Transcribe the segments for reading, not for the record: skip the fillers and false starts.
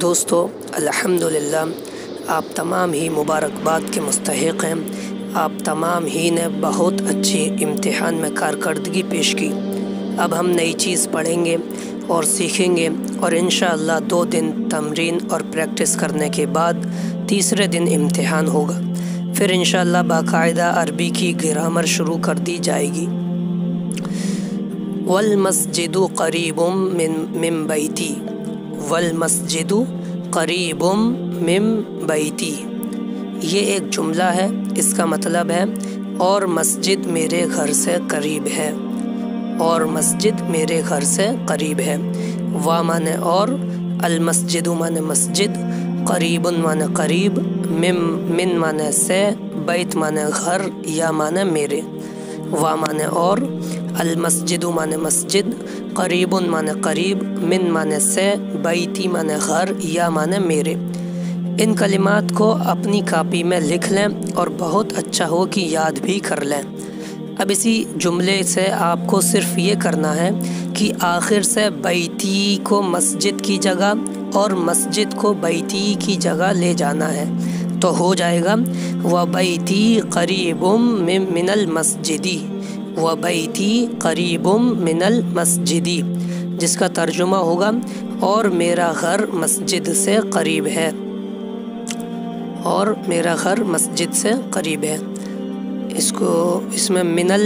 دوستو الحمدللہ آپ تمام ہی مبارکباد کے مستحق ہیں۔ آپ تمام ہی نے بہت اچھی امتحان میں کارکردگی پیش کی۔ اب ہم نئی چیز پڑھیں گے اور سیکھیں گے، اور انشاءاللہ 2 دن تمرین اور پریکٹس کرنے کے بعد تیسرے دن امتحان ہوگا۔ پھر انشاءاللہ باقاعدہ عربی کی گرامر شروع کر دی جائے گی۔ والمسجد قریب من بیتی، والمسجد قریب من بیتی، یہ ایک جملہ ہے۔ اس کا مطلب ہے اور مسجد میرے گھر سے قریب ہے، اور مسجد میرے گھر سے قریب ہے۔ وا مانے اور، المسجد مانے مسجد، قریب مانے قریب، من مانے سے، بیت مانے گھر یا مانے میرے۔ وا مانے اور، المسجد مانے مسجد، قریب مانے قریب، من مانے سے، بیتی مانے گھر یا مانے میرے۔ ان کلمات کو اپنی کاپی میں لکھ لیں اور بہت اچھا ہو کہ یاد بھی کر لیں۔ اب اسی جملے سے آپ کو صرف یہ کرنا ہے کہ آخر سے بیتی کو مسجد کی جگہ اور مسجد کو بیتی کی جگہ لے جانا ہے، تو ہو جائے گا وَبَيْتِي قَرِيبٌ مِّنَ الْمَسْجِدِ، وَبَيْتِي قَرِيبٌ مِّنَ الْمَسْجِدِ، جس کا ترجمہ ہوگا اور میرا گھر مسجد سے قریب ہے، اور میرا گھر مسجد سے قریب ہے۔ اس میں منل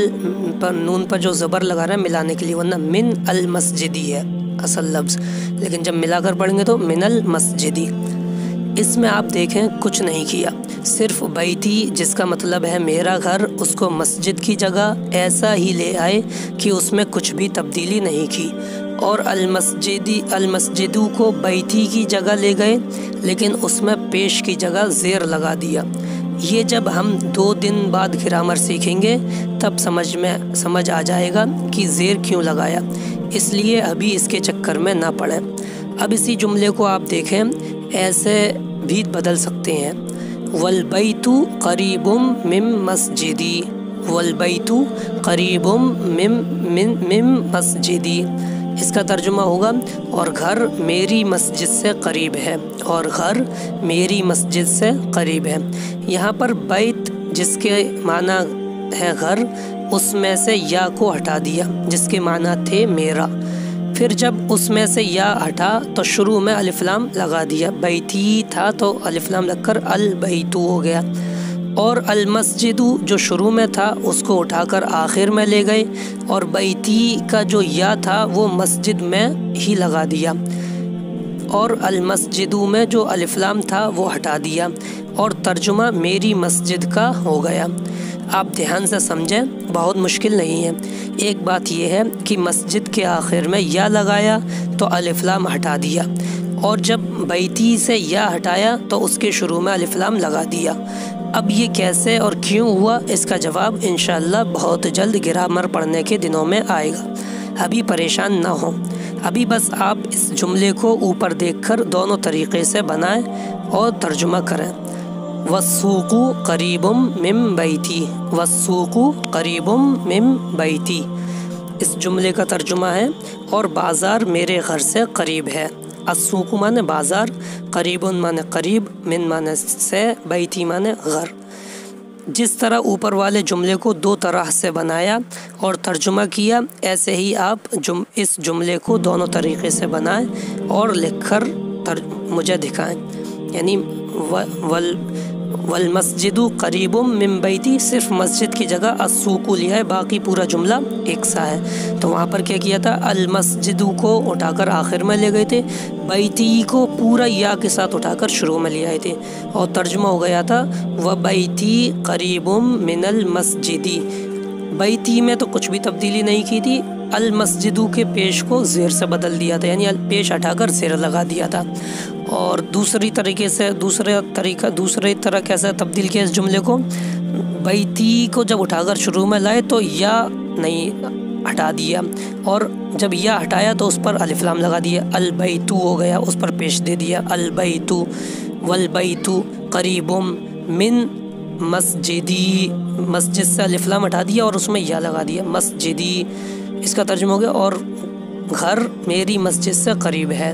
پر نون پر جو زبر لگا رہا ہے ملانے کے لیے، ورنہ من المسجدی ہے اصل لفظ، لیکن جب ملا کر پڑھیں گے تو من المسجدی۔ اس میں آپ دیکھیں کچھ نہیں کیا، صرف بیتی جس کا مطلب ہے میرا گھر، اس کو مسجد کی جگہ ایسا ہی لے آئے کہ اس میں کچھ بھی تبدیلی نہیں کی، اور المسجدو کو بیتی کی جگہ لے گئے لیکن اس میں پیش کی جگہ زیر لگا دیا۔ یہ جب ہم 2 دن بعد گرامر سیکھیں گے تب سمجھ آ جائے گا کہ زیر کیوں لگایا، اس لیے ابھی اس کے چکر میں نہ پڑیں۔ اب اسی جملے کو آپ دیکھیں، ایسے بھی بدل سکتے ہیں، والبیت قریب من مسجدی، والبیت قریب من مسجدی، اس کا ترجمہ ہوگا اور گھر میری مسجد سے قریب ہے، اور گھر میری مسجد سے قریب ہے۔ یہاں پر بیت جس کے معنی ہے گھر، اس میں سے یا کو ہٹا دیا جس کے معنی تھے میرا، پھر جب اس میں سے یا ہٹا تو شروع میں الف لام لگا دیا، بیتی تھا تو الف لام لگ کر البیتو ہو گیا، اور المسجد جو شروع میں تھا اس کو اٹھا کر آخر میں لے گئے، اور بیتی کا جو یا تھا وہ مسجد میں ہی لگا دیا، اور المسجد میں جو الف لام تھا وہ ہٹا دیا، اور ترجمہ میری مسجد کا ہو گیا۔ آپ دھیان سے سمجھیں، بہت مشکل نہیں ہے۔ ایک بات یہ ہے کہ مسجد کے آخر میں یا لگایا تو الف لام ہٹا دیا، اور جب بیتی سے یا ہٹایا تو اس کے شروع میں الف لام لگا دیا۔ اب یہ کیسے اور کیوں ہوا، اس کا جواب انشاءاللہ بہت جلد گرامر پڑھنے کے دنوں میں آئے گا، ابھی پریشان نہ ہوں۔ ابھی بس آپ اس جملے کو اوپر دیکھ کر دونوں طریقے سے بنائیں اور ترجمہ کریں۔ والسوق قریب من بیتی، والسوق قریب من بیتی، اس جملے کا ترجمہ ہے اور بازار میرے گھر سے قریب ہے۔ السوق مانے بازار، قریب مانے قریب، من مانے سے، بیتی مانے گھر۔ جس طرح اوپر والے جملے کو 2 طرح سے بنایا اور ترجمہ کیا، ایسے ہی آپ اس جملے کو دونوں طریقے سے بنائیں اور لکھ کر مجھے دکھائیں۔ یعنی والمسجد قریب من بیتی، صرف مسجد کی جگہ السوق لیا ہے، باقی پورا جملہ ایک سا ہے۔ تو وہاں پر کیا کیا تھا، المسجد کو اٹھا کر آخر میں لے گئے تھے، بیتی کو پورا یا کے ساتھ اٹھا کر شروع میں لے آئے تھے، اور ترجمہ ہو گیا تھا وَبَيْتِي قَرِيبٌ مِّنَ الْمَسْجِدِ۔ بیتی میں تو کچھ بھی تبدیلی نہیں کی تھی، المسجدو کے پیش کو زیر سے بدل دیا تھا، یعنی پیش ہٹا کر زیر لگا دیا تھا۔ اور دوسری طرح کیسے تبدیل کیا اس جملے کو، بیتی کو جب اٹھا کر شروع میں لائے تو یا نہیں ہٹا دیا، اور جب یا ہٹایا تو اس پر الف لام لگا دیا، البیتو ہو گیا، اس پر پیش دے دیا البیتو۔ والبیت قریب من مسجدی، مسجد سے الف لام ہٹا دیا اور اس میں یا لگا دیا، مسجدی، اس کا ترجمہ ہو گیا اور گھر میری مسجد سے قریب ہے۔